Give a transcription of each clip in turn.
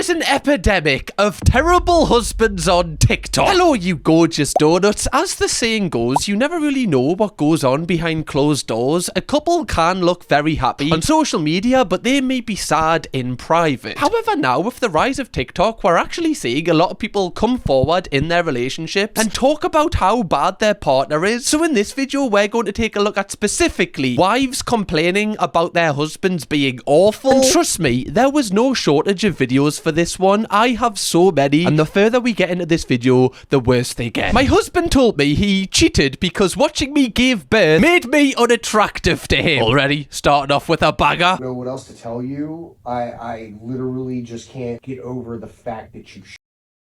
is an epidemic of terrible husbands on TikTok. Hello, you gorgeous donuts. As the saying goes, you never really know what goes on behind closed doors. A couple can look very happy on social media, but they may be sad in private. However, now with the rise of TikTok, we're actually seeing a lot of people come forward in their relationships and talk about how bad their partner is. So in this video, we're going to take a look at specifically wives complaining about their husbands being awful. And trust me, there was no shortage of videos for this one. I have so many, and the further we get into this video, the worse they get. My husband told me he cheated because watching me give birth made me unattractive to him. Already starting off with a banger. I don't know what else to tell you. I literally just can't get over the fact that you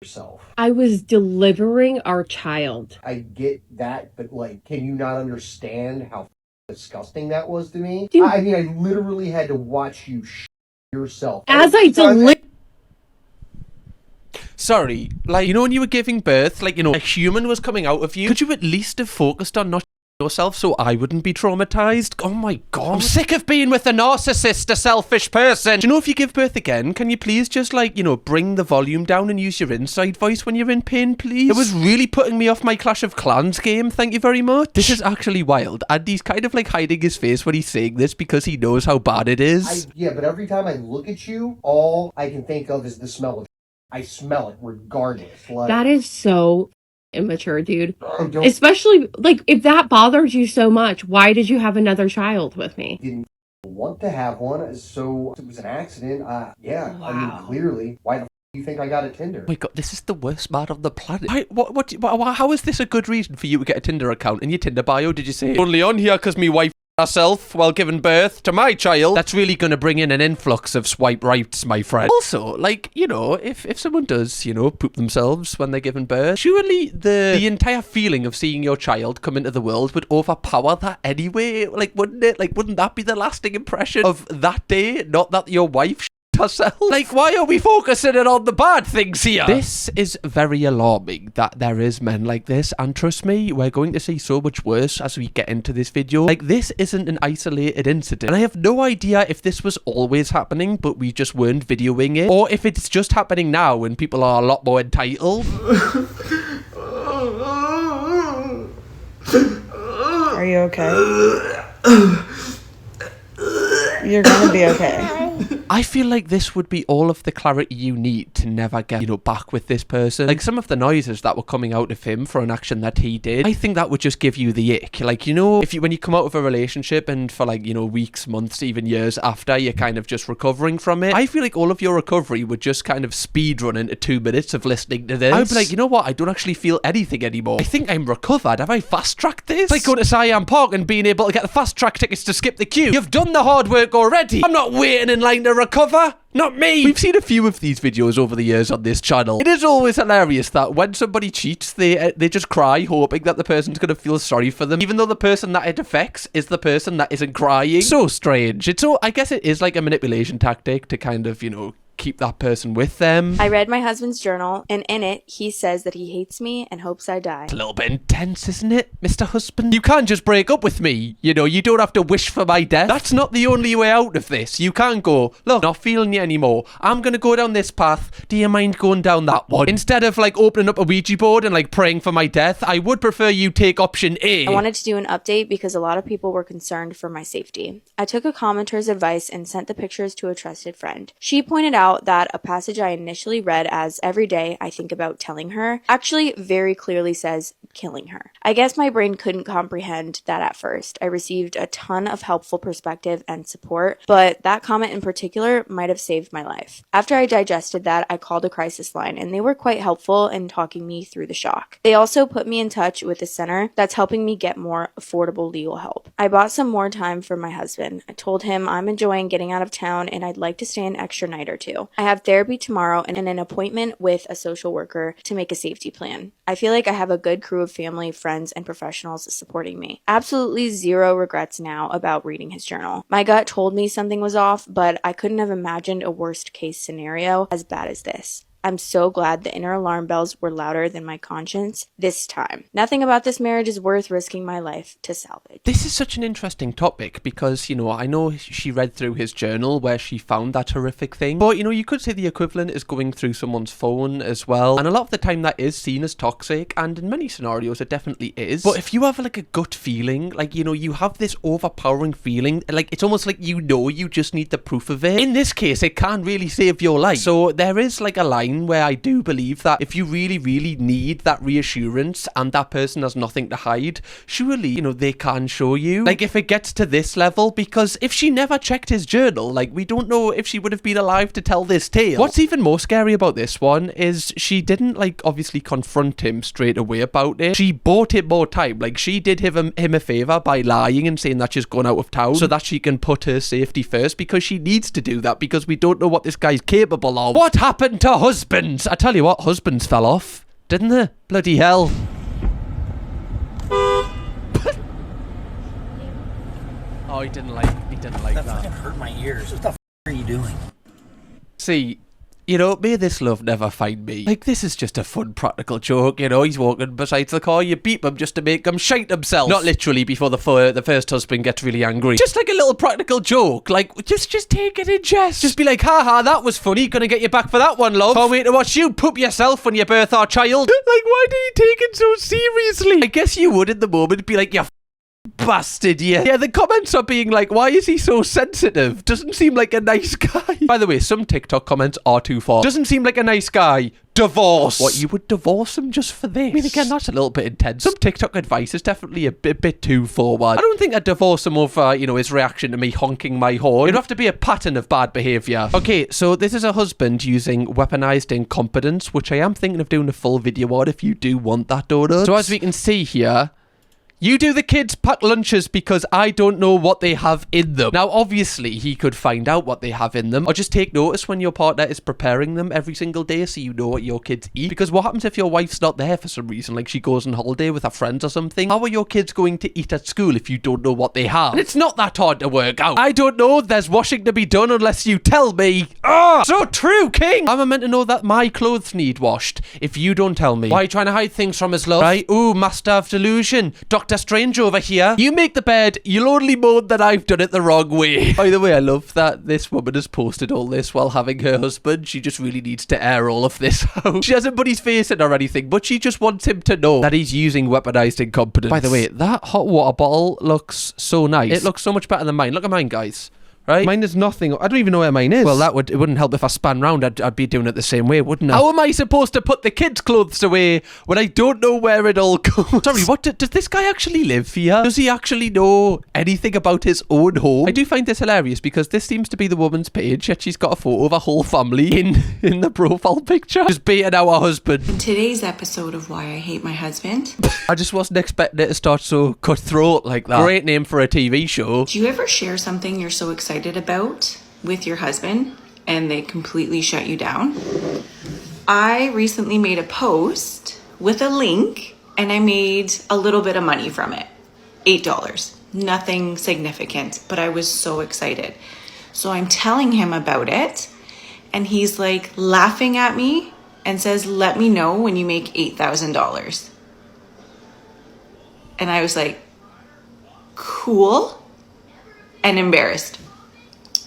yourself. I was delivering our child. I get that, but like, can you not understand how disgusting that was to me? Dude. I mean, I literally had to watch you yourself. As I delivered. Sorry, like, you know when you were giving birth, like, you know, a human was coming out of you? Could you at least have focused on not yourself so I wouldn't be traumatized? Oh my god. I'm sick of being with a narcissist, a selfish person. Do you know if you give birth again, can you please just, like, you know, bring the volume down and use your inside voice when you're in pain, please? It was really putting me off my Clash of Clans game, thank you very much. This is actually wild, and he's kind of like hiding his face when he's saying this because he knows how bad it is. Yeah, but every time I look at you, all I can think of is the smell of I smell it regardless. Like, that is so immature, dude. Especially, like, if that bothers you so much, why did you have another child with me? Didn't want to have one, so it was an accident. Yeah, wow. I mean, clearly. Why the f do you think I got a Tinder? Oh my god, this is the worst man on the planet. How is this a good reason for you to get a Tinder account? In your Tinder bio, did you say, only on here because me wife herself while giving birth to my child? That's really going to bring in an influx of swipe rights, my friend. Also, like, you know, if someone does, you know, poop themselves when they're giving birth, surely the entire feeling of seeing your child come into the world would overpower that anyway. Like, wouldn't it? Like, wouldn't that be the lasting impression of that day? Not that your wife herself? Like, why are we focusing it on the bad things here? This is very alarming that there is men like this, and trust me, we're going to see so much worse as we get into this video. Like, this isn't an isolated incident, and I have no idea if this was always happening but we just weren't videoing it, or if it's just happening now when people are a lot more entitled. Are you okay? You're gonna be okay. I feel like this would be all of the clarity you need to never get, you know, back with this person. Like, some of the noises that were coming out of him for an action that he did, I think that would just give you the ick. Like, you know, when you come out of a relationship and for, like, you know, weeks, months, even years after, you're kind of just recovering from it, I feel like all of your recovery would just kind of speed run into 2 minutes of listening to this. I would be like, you know what, I don't actually feel anything anymore. I think I'm recovered. Have I fast-tracked this? It's like going to Siam Park and being able to get the fast-track tickets to skip the queue. You've done the hard work already. I'm not waiting in line to recover. Not me! We've seen a few of these videos over the years on this channel. It is always hilarious that when somebody cheats, they just cry, hoping that the person's gonna feel sorry for them, even though the person that it affects is the person that isn't crying. So strange. I guess it is like a manipulation tactic to kind of, you know, keep that person with them. I read my husband's journal, and in it, he says that he hates me and hopes I die. It's a little bit intense, isn't it, Mr. Husband? You can't just break up with me. You know, you don't have to wish for my death. That's not the only way out of this. You can't go, look, not feeling you anymore. I'm gonna go down this path. Do you mind going down that one? Instead of, like, opening up a Ouija board and, like, praying for my death, I would prefer you take option A. I wanted to do an update because a lot of people were concerned for my safety. I took a commenter's advice and sent the pictures to a trusted friend. She pointed out that a passage I initially read as every day I think about telling her actually very clearly says killing her. I guess my brain couldn't comprehend that at first. I received a ton of helpful perspective and support, but that comment in particular might have saved my life. After I digested that, I called a crisis line, and they were quite helpful in talking me through the shock. They also put me in touch with a center that's helping me get more affordable legal help. I bought some more time for my husband. I told him I'm enjoying getting out of town and I'd like to stay an extra night or two. I have therapy tomorrow and an appointment with a social worker to make a safety plan. I feel like I have a good crew of family, friends, and professionals supporting me. Absolutely zero regrets now about reading his journal. My gut told me something was off, but I couldn't have imagined a worst case scenario as bad as this. I'm so glad the inner alarm bells were louder than my conscience this time. Nothing about this marriage is worth risking my life to salvage. This is such an interesting topic because, I know she read through his journal where she found that horrific thing. But, you could say the equivalent is going through someone's phone as well. And a lot of the time that is seen as toxic. And in many scenarios, it definitely is. But if you have like a gut feeling, like, you have this overpowering feeling, like it's almost like you just need the proof of it. In this case, it can really save your life. So there is like a line where I do believe that if you really, really need that reassurance and that person has nothing to hide, surely, they can show you. Like if it gets to this level, because if she never checked his journal, like we don't know if she would have been alive to tell this tale. What's even more scary about this one is she didn't like obviously confront him straight away about it. She bought him more time. Like she did him a favour by lying and saying that she's gone out of town so that she can put her safety first, because she needs to do that because we don't know what this guy's capable of. What happened to husbands? I tell you what, husbands fell off, didn't they? Bloody hell. Oh, he didn't like that. Fucking hurt my ears. What the f*** are you doing? See, may this love never find me. Like, this is just a fun practical joke, he's walking beside the car, you beep him just to make him shite himself. Not literally before the first husband gets really angry. Just like a little practical joke, like, just take it in jest. Just be like, haha, that was funny, gonna get you back for that one, love. Can't wait to watch you poop yourself when you birth our child. Like, why did he take it so seriously? I guess you would in the moment be like, you bastard, yeah. The comments are being like, why is he so sensitive? Doesn't seem like a nice guy. By the way, some TikTok comments are too far. Doesn't seem like a nice guy. Divorce. What, you would divorce him just for this? I mean, again, that's a little bit intense. Some TikTok advice is definitely a bit too forward. I don't think I'd divorce him over, his reaction to me honking my horn. It'd have to be a pattern of bad behaviour. Okay, so this is a husband using weaponized incompetence, which I am thinking of doing a full video on if you do want that, donut. So as we can see here, you do the kids pack lunches because I don't know what they have in them. Now, obviously, he could find out what they have in them, or just take notice when your partner is preparing them every single day so you know what your kids eat. Because what happens if your wife's not there for some reason, like she goes on holiday with her friends or something? How are your kids going to eat at school if you don't know what they have? And it's not that hard to work out. I don't know, there's washing to be done unless you tell me. Ah, so true, King! Am I meant to know that my clothes need washed if you don't tell me? Why are you trying to hide things from us, love? Right? Ooh, master of delusion. Dr. Strange over here. You make the bed, you'll only moan that I've done it the wrong way. By the way, I love that this woman has posted all this while having her husband. She just really needs to air all of this out. She hasn't put his face in or anything, but she just wants him to know that he's using weaponized incompetence. By the way, that hot water bottle looks so nice. It looks so much better than mine. Look at mine, guys. Right? Mine is nothing. I don't even know where mine is. Well, it wouldn't help if I span round. I'd be doing it the same way, wouldn't I? How am I supposed to put the kids' clothes away when I don't know where it all goes? Sorry, what? Does this guy actually live here? Does he actually know anything about his own home? I do find this hilarious because this seems to be the woman's page, yet she's got a photo of a whole family in the profile picture. Just beating out her husband. In today's episode of Why I Hate My Husband. I just wasn't expecting it to start so cutthroat like that. Great name for a TV show. Do you ever share something you're so excited about with your husband and they completely shut you down? I recently made a post with a link and I made a little bit of money from it. $8. Nothing significant, but I was so excited. So I'm telling him about it and he's like laughing at me and says, let me know when you make $8,000. And I was like, cool, and embarrassed.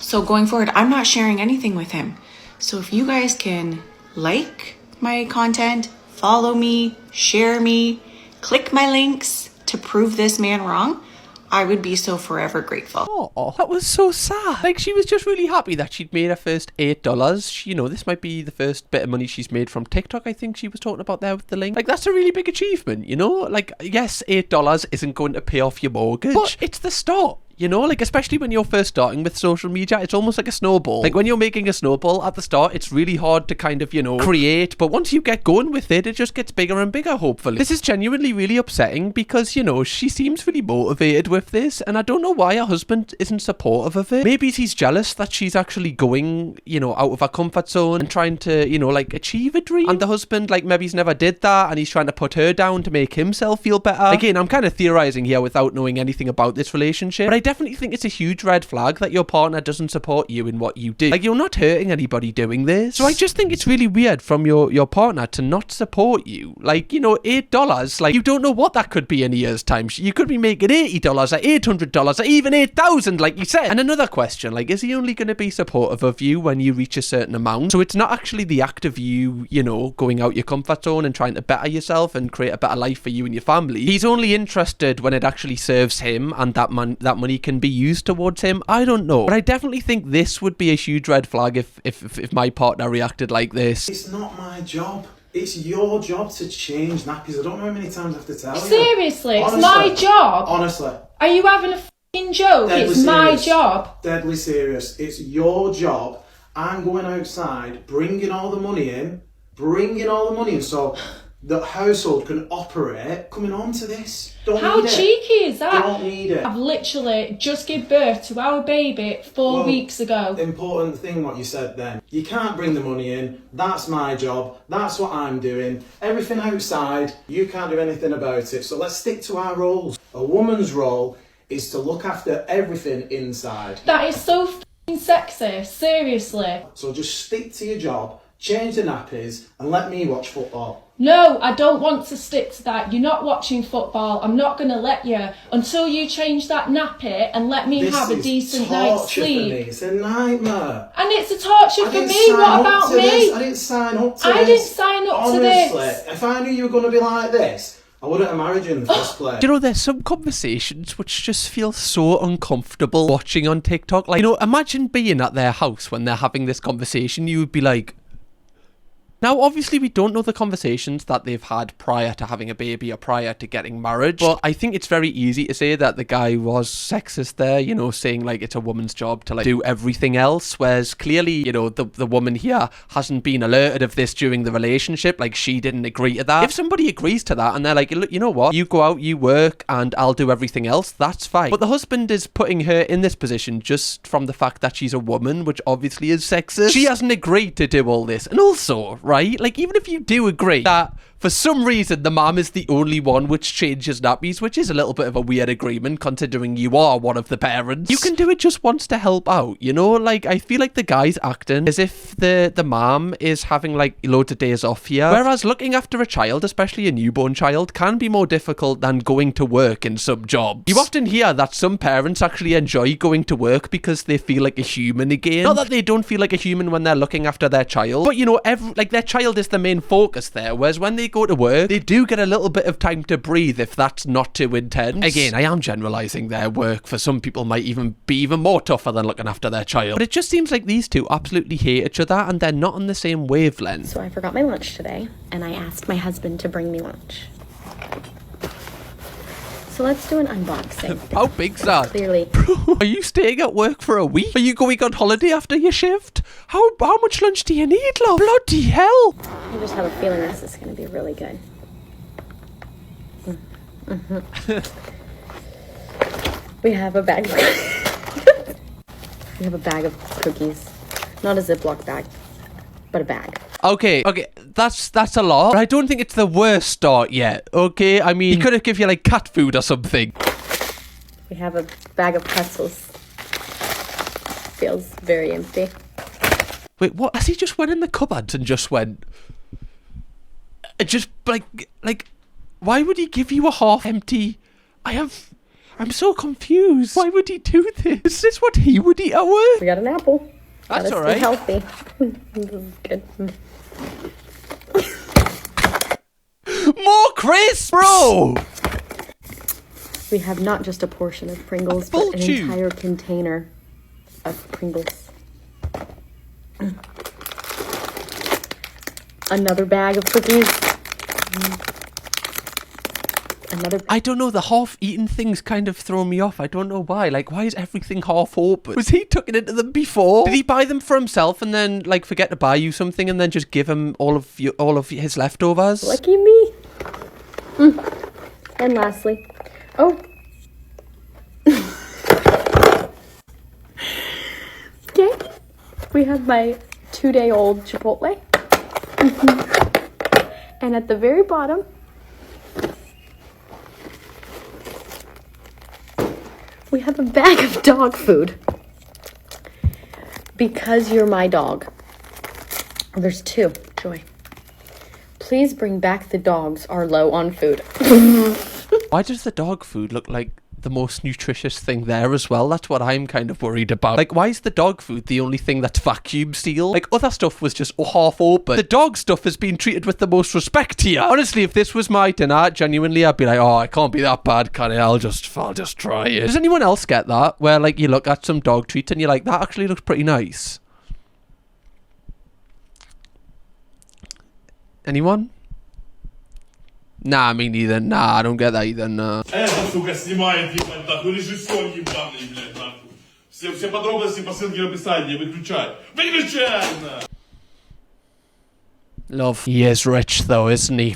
So going forward, I'm not sharing anything with him. So if you guys can like my content, follow me, share me, click my links to prove this man wrong, I would be so forever grateful. Oh, that was so sad. Like, she was just really happy that she'd made her first $8. This might be the first bit of money she's made from TikTok, I think she was talking about there with the link. Like, that's a really big achievement, Like, yes, $8 isn't going to pay off your mortgage, but it's the start. Especially when you're first starting with social media, it's almost like a snowball. Like, when you're making a snowball at the start, it's really hard to kind of, create. But once you get going with it, it just gets bigger and bigger, hopefully. This is genuinely really upsetting because, she seems really motivated with this. And I don't know why her husband isn't supportive of it. Maybe he's jealous that she's actually going, out of her comfort zone and trying to, achieve a dream. And the husband, maybe he's never did that and he's trying to put her down to make himself feel better. Again, I'm kind of theorizing here without knowing anything about this relationship. But I definitely think it's a huge red flag that your partner doesn't support you in what you do. Like, you're not hurting anybody doing this. So I just think it's really weird from your partner to not support you. Like, you know, $8, like, you don't know what that could be in a year's time. You could be making $80 or $800 or even 8,000, like you said. And another question, like, is he only going to be supportive of you when you reach a certain amount? So it's not actually the act of you, you know, going out your comfort zone and trying to better yourself and create a better life for you and your family. He's only interested when it actually serves him and that money can be used towards him. I don't know, but I definitely think this would be a huge red flag if my partner reacted like this. It's not my job. It's your job to change nappies. I don't know how many times I have to tell you. Seriously, it's Honestly, my job. Honestly. Are you having a f***ing joke? Deadly It's my serious. job. Deadly serious. It's your job. I'm going outside, bringing all the money in, so the household can operate. Coming on to this. How cheeky is that? Don't need it. I've literally just given birth to our baby 4 weeks ago. Important thing what you said then. You can't bring the money in. That's my job. That's what I'm doing. Everything outside, you can't do anything about it. So let's stick to our roles. A woman's role is to look after everything inside. That is so f***ing sexist. Seriously. So just stick to your job, change the nappies, and let me watch football. No, I don't want to stick to that. You're not watching football. I'm not going to let you until you change that nappy and let me have a decent night's sleep. For me. It's a nightmare. And it's a torture for me. What about me? I didn't sign up to this. I didn't sign up to this. Honestly, if I knew you were going to be like this, I wouldn't have married you in the first place. You know, there's some conversations which just feel so uncomfortable watching on TikTok. Like, you know, imagine being at their house when they're having this conversation. You would be like... Now, obviously, we don't know the conversations that they've had prior to having a baby or prior to getting married, but I think it's very easy to say that the guy was sexist there, you know, saying, like, it's a woman's job to, like, do everything else, whereas clearly, you know, the woman here hasn't been alerted of this during the relationship, like, she didn't agree to that. If somebody agrees to that and they're like, look, you know what, you go out, you work, and I'll do everything else, that's fine. But the husband is putting her in this position just from the fact that she's a woman, which obviously is sexist. She hasn't agreed to do all this, and also... right? Like, even if you do agree that for some reason the mom is the only one which changes nappies, which is a little bit of a weird agreement considering you are one of the parents, you can do it just once to help out, you know? Like, I feel like the guy's acting as if the mom is having, like, loads of days off here, whereas looking after a child, especially a newborn child, can be more difficult than going to work in some jobs. You often hear that some parents actually enjoy going to work because they feel like a human again. Not that they don't feel like a human when they're looking after their child, but, you know, their child is the main focus there, whereas when they go to work, they do get a little bit of time to breathe if that's not too intense. Again, I am generalising their work. For some people might even be even more tougher than looking after their child. But it just seems like these two absolutely hate each other and they're not on the same wavelength. So I forgot my lunch today and I asked my husband to bring me lunch. So let's do an unboxing. How big's that? Clearly. Bro, are you staying at work for a week? Are you going on holiday after your shift? How much lunch do you need, love? Bloody hell! I just have a feeling this is going to be really good. We have a bag of we have a bag of cookies. Not a Ziploc bag, but a bag. Okay, that's a lot. But I don't think it's the worst start yet, okay? I mean, he could have given you, like, cat food or something. We have a bag of pretzels. Feels very empty. Wait, what? Has he just went in the cupboard and just went... just, like, why would he give you a half-empty... I'm so confused. Why would he do this? Is this what he would eat at work? We got an apple. That's all right. Healthy. This is good. More crisps, bro! We have not just a portion of Pringles, but an entire container of Pringles. Another bag of cookies. I don't know, the half-eaten things kind of throw me off. I don't know why. Like, why is everything half open? Was he tucking into them before? Did he buy them for himself and then, like, forget to buy you something and then just give him all of his leftovers? Lucky me. And lastly, okay, we have my 2-day-old Chipotle. And at the very bottom, We have a bag of dog food. Because you're my dog. Oh, there's 2. Joy. Please bring back the dogs are low on food. Why does the dog food look like the most nutritious thing there as well? That's what I'm kind of worried about. Like, why is the dog food the only thing that's vacuum sealed? Like, other stuff was just half open. The dog stuff has been treated with the most respect here. Honestly, if this was my dinner, genuinely, I'd be like, oh, it can't be that bad, can it? I'll just try it. Does anyone else get that? Where, like, you look at some dog treat and you're like, that actually looks pretty nice. Anyone? Nah, me neither. Nah, I don't get that either, nah. Сука, снимает, ебать, нахуй, режиссер ебаный, блядь, нахуй. Все подробности по ссылке в описании, выключай. Выключай, нахуй. Love. He is rich though, isn't he?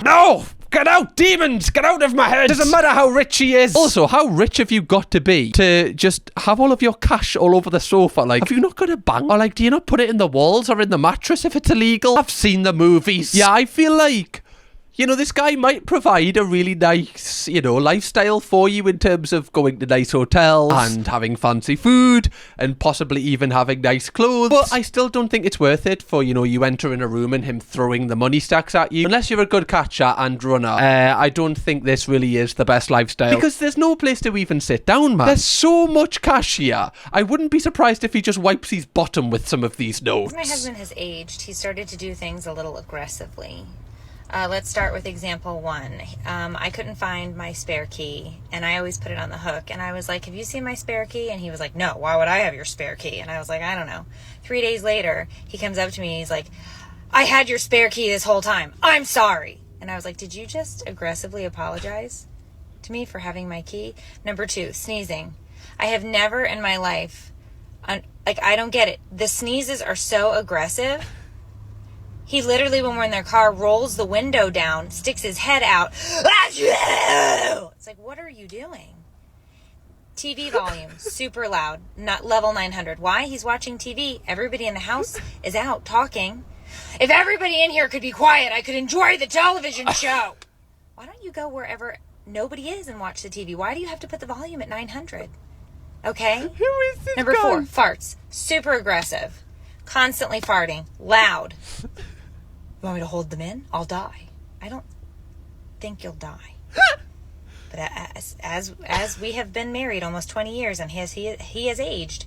No! Get out, demons! Get out of my head! Doesn't matter how rich he is. Also, how rich have you got to be to just have all of your cash all over the sofa? Like, have you not got a bank? Or like, do you not put it in the walls or in the mattress if it's illegal? I've seen the movies. Yeah, I feel like, you know, this guy might provide a really nice, you know, lifestyle for you in terms of going to nice hotels and having fancy food and possibly even having nice clothes. But I still don't think it's worth it for, you know, you entering a room and him throwing the money stacks at you. Unless you're a good catcher and runner, I don't think this really is the best lifestyle. Because there's no place to even sit down, man. There's so much cash here. I wouldn't be surprised if he just wipes his bottom with some of these notes. As my husband has aged, he started to do things a little aggressively. Let's start with example 1. I couldn't find my spare key, and I always put it on the hook. And I was like, have you seen my spare key? And he was like, no, why would I have your spare key? And I was like, I don't know. 3 days later, he comes up to me and he's like, I had your spare key this whole time. I'm sorry. And I was like, did you just aggressively apologize to me for having my key? Number 2, sneezing. I have never in my life, like, I don't get it. The sneezes are so aggressive. He literally, when we're in their car, rolls the window down, sticks his head out. It's like, what are you doing? TV volume, super loud, not level 900. Why? He's watching TV. Everybody in the house is out talking. If everybody in here could be quiet, I could enjoy the television show. Why don't you go wherever nobody is and watch the TV? Why do you have to put the volume at 900? Okay? Who is this Number guy? 4, farts. Super aggressive. Constantly farting. Loud. You want me to hold them in? I'll die. I don't think you'll die. But as we have been married almost 20 years and he has aged,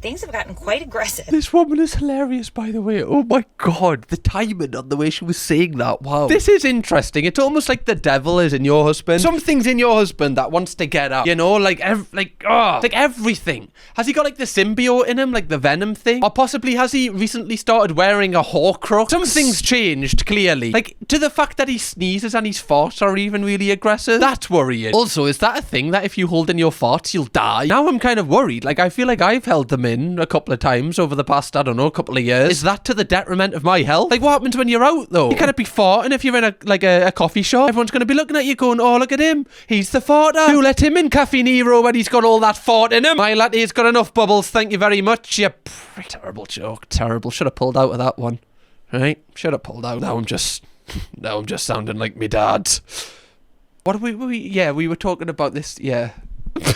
things have gotten quite aggressive. This woman is hilarious, by the way. Oh my god, the timing on the way she was saying that. Wow. This is interesting. It's almost like the devil is in your husband. Something's in your husband that wants to get out. You know, like everything. Has he got like the symbiote in him, like the venom thing? Or possibly has he recently started wearing a Horcrux? Something's changed, clearly. Like, to the fact that he sneezes and his farts are even really aggressive. That's worrying. Also, is that a thing that if you hold in your farts, you'll die? Now I'm kind of worried. Like, I feel like I've held them in a couple of times over the past, I don't know, couple of years. Is that to the detriment of my health? Like, what happens when you're out, though? You can't be farting if you're in a coffee shop. Everyone's going to be looking at you going, oh, look at him. He's the farter. Who let him in Cafe Nero when he's got all that fart in him? My latte's got enough bubbles, thank you very much. You terrible joke. Terrible. Should have pulled out of that one. Right? Should have pulled out. Now I'm just sounding like me dad. What we were talking about this, yeah.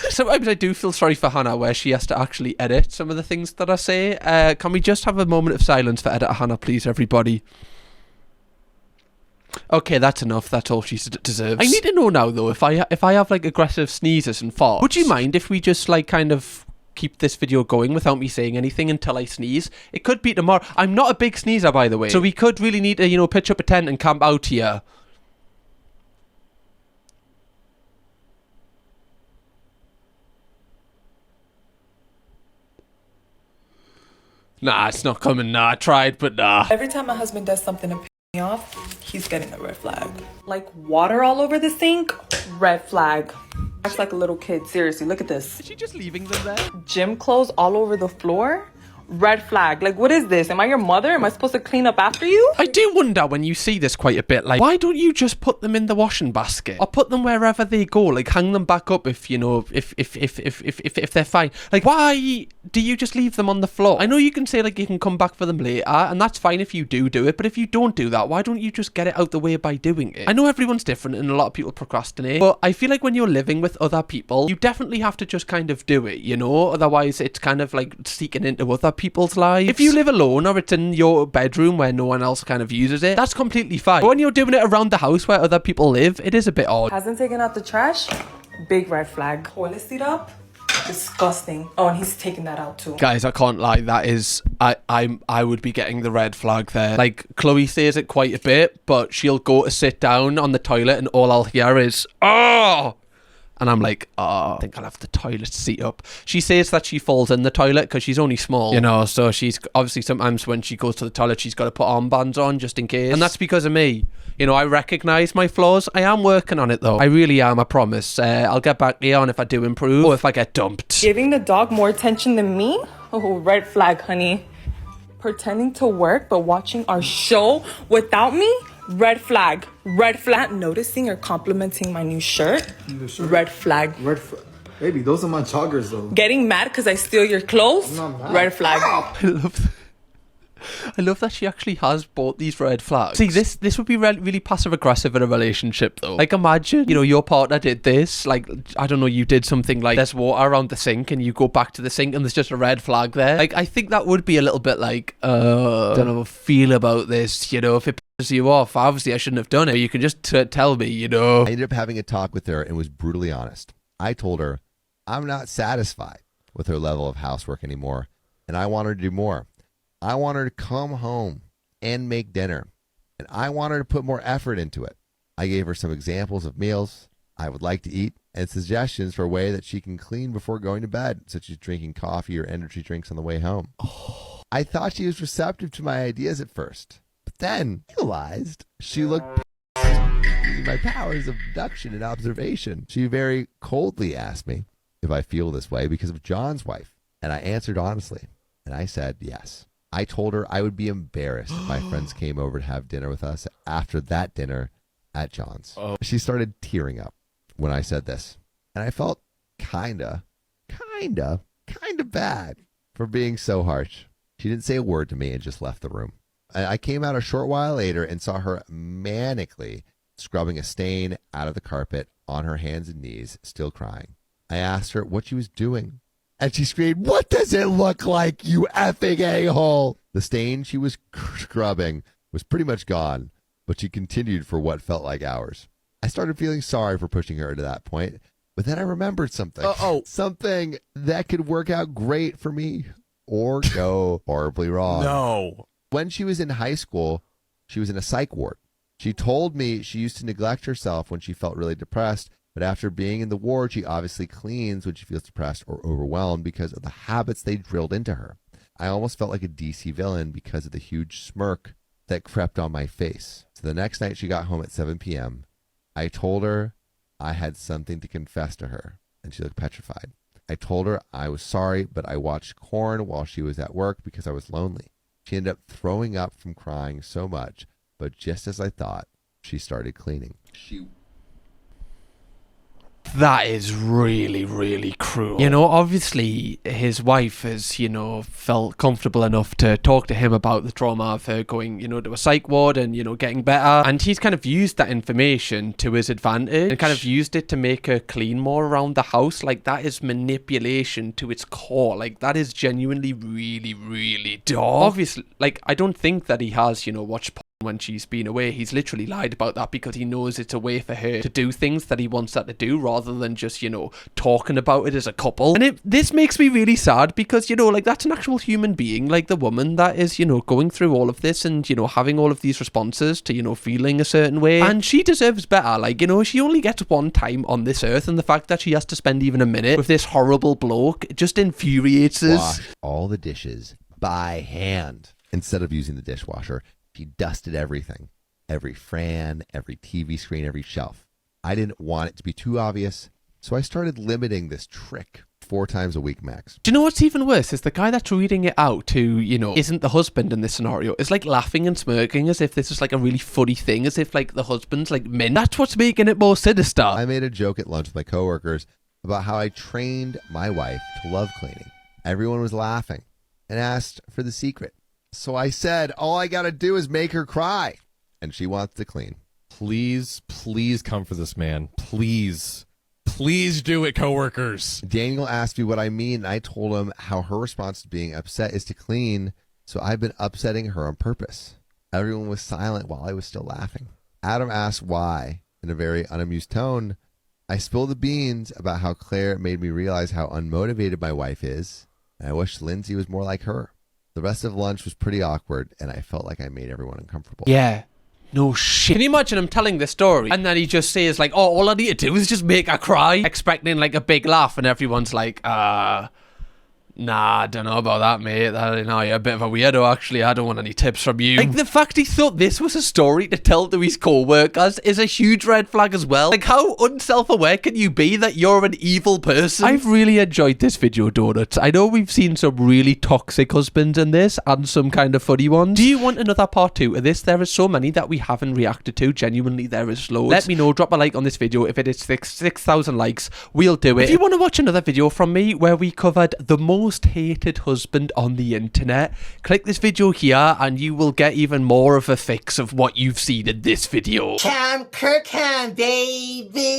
Sometimes I do feel sorry for Hannah where she has to actually edit some of the things that I say. Can we just have a moment of silence for editor Hannah, please, everybody? Okay, that's enough. That's all she deserves. I need to know now, though, if I have, like, aggressive sneezes and farts, would you mind if we just, like, kind of keep this video going without me saying anything until I sneeze? It could be tomorrow. I'm not a big sneezer, by the way, so we could really need to, you know, pitch up a tent and camp out here. Nah, it's not coming. Nah, I tried, but nah. Every time my husband does something to piss me off, he's getting a red flag. Like water all over the sink, red flag. Acts like a little kid. Seriously, look at this. Is she just leaving them there? Gym clothes all over the floor, red flag. Like, what is this? Am I your mother? Am I supposed to clean up after you? I do wonder when you see this quite a bit, like, why don't you just put them in the washing basket or put them wherever they go, like hang them back up if you know if they're fine. Like, why do you just leave them on the floor? I know you can say like you can come back for them later, and that's fine if you do it, but if you don't do that, why don't you just get it out the way by doing it? I know everyone's different and a lot of people procrastinate, but I feel like when you're living with other people, you definitely have to just kind of do it, you know? Otherwise it's kind of like seeking into other people's lives. If you live alone or it's in your bedroom where no one else kind of uses it, that's completely fine. But when you're doing it around the house where other people live, it is a bit odd. Hasn't taken out the trash? Big red flag. Toilet seat up? Disgusting. Oh, and he's taking that out too. Guys, I can't lie, that is, I would be getting the red flag there. Like, Chloe says it quite a bit, but she'll go to sit down on the toilet and all I'll hear is, oh! And I'm like, oh, I think I'll have the toilet seat up. She says that she falls in the toilet because she's only small, you know, so she's obviously sometimes when she goes to the toilet, she's got to put armbands on just in case. And that's because of me. You know, I recognise my flaws. I am working on it though. I really am, I promise. I'll get back to you on if I do improve or if I get dumped. Giving the dog more attention than me? Oh, red flag, honey. Pretending to work but watching our show without me? Red flag. Red flag. Noticing or complimenting my new shirt? Red flag. Baby, those are my joggers though. Getting mad because I steal your clothes? Red flag. I love that she actually has bought these red flags. See, this would be really passive aggressive in a relationship though. Like, imagine, you know, your partner did this, like, I don't know, you did something like there's water around the sink and you go back to the sink and there's just a red flag there. Like, I think that would be a little bit like, don't know how I feel about this, you know, if it pisses you off, obviously I shouldn't have done it. You can just tell me, you know. I ended up having a talk with her and was brutally honest. I told her I'm not satisfied with her level of housework anymore and I want her to do more. I want her to come home and make dinner, and I want her to put more effort into it. I gave her some examples of meals I would like to eat and suggestions for a way that she can clean before going to bed, such as drinking coffee or energy drinks on the way home. I thought she was receptive to my ideas at first, but then realized she looked using my powers of deduction and observation. She very coldly asked me if I feel this way because of John's wife, and I answered honestly, and I said yes. I told her I would be embarrassed if my friends came over to have dinner with us after that dinner at John's. She started tearing up when I said this, and I felt kinda bad for being so harsh. She didn't say a word to me and just left the room. I came out a short while later and saw her manically scrubbing a stain out of the carpet on her hands and knees, still crying. I asked her what she was doing. And she screamed, "What does it look like, you effing a-hole?" The stain she was scrubbing was pretty much gone, but she continued for what felt like hours. I started feeling sorry for pushing her to that point, but then I remembered something. Something that could work out great for me or go horribly wrong. No. When she was in high school, she was in a psych ward. She told me she used to neglect herself when she felt really depressed, but after being in the ward, she obviously cleans when she feels depressed or overwhelmed because of the habits they drilled into her. I almost felt like a DC villain because of the huge smirk that crept on my face. So the next night she got home at 7 p.m., I told her I had something to confess to her, and she looked petrified. I told her I was sorry, but I watched Korn while she was at work because I was lonely. She ended up throwing up from crying so much, but just as I thought, she started cleaning. That is really, really cruel. You know, obviously his wife has, you know, felt comfortable enough to talk to him about the trauma of her going, you know, to a psych ward and, you know, getting better. And he's kind of used that information to his advantage and kind of used it to make her clean more around the house. Like, that is manipulation to its core. Like, that is genuinely really, really dumb. Obviously, like, I don't think that he has, you know, watched porn when she's been away. He's literally lied about that because he knows it's a way for her to do things that he wants her to do rather than just, you know, talking about it as a couple. And this makes me really sad because, you know, like, that's an actual human being, like the woman that is, you know, going through all of this and, you know, having all of these responses to, you know, feeling a certain way. And she deserves better. Like, you know, she only gets one time on this earth, and the fact that she has to spend even a minute with this horrible bloke, it just infuriates us. Wash all the dishes by hand instead of using the dishwasher. She dusted everything, every fan, every TV screen, every shelf. I didn't want it to be too obvious, so I started limiting this trick 4 times a week max. Do you know what's even worse is the guy that's reading it out who, you know, isn't the husband in this scenario is like laughing and smirking as if this is like a really funny thing, as if like the husband's like mint. That's what's making it more sinister. I made a joke at lunch with my coworkers about how I trained my wife to love cleaning. Everyone was laughing and asked for the secret. So I said, all I gotta do is make her cry. And she wants to clean. Please, please come for this man. Please. Please do it, coworkers. Daniel asked me what I mean, and I told him how her response to being upset is to clean, so I've been upsetting her on purpose. Everyone was silent while I was still laughing. Adam asked why, in a very unamused tone. I spilled the beans about how Claire made me realize how unmotivated my wife is, and I wish Lindsay was more like her. The rest of lunch was pretty awkward, and I felt like I made everyone uncomfortable. Yeah. No shit. Can you imagine him telling this story and then he just says like, oh, all I need to do is just make her cry, expecting like a big laugh, and everyone's like, nah, I don't know about that, mate. You know, you're a bit of a weirdo, actually. I don't want any tips from you. Like, the fact he thought this was a story to tell to his co-workers is a huge red flag as well. Like, how unself-aware can you be that you're an evil person? I've really enjoyed this video, Donuts. I know we've seen some really toxic husbands in this and some kind of funny ones. Do you want another part 2 of this? There are so many that we haven't reacted to. Genuinely, there is loads. Let me know. Drop a like on this video. If it is 6,000 likes, we'll do it. If you want to watch another video from me where we covered the most hated husband on the internet, click this video here and you will get even more of a fix of what you've seen in this video. Cam Kirkham, baby!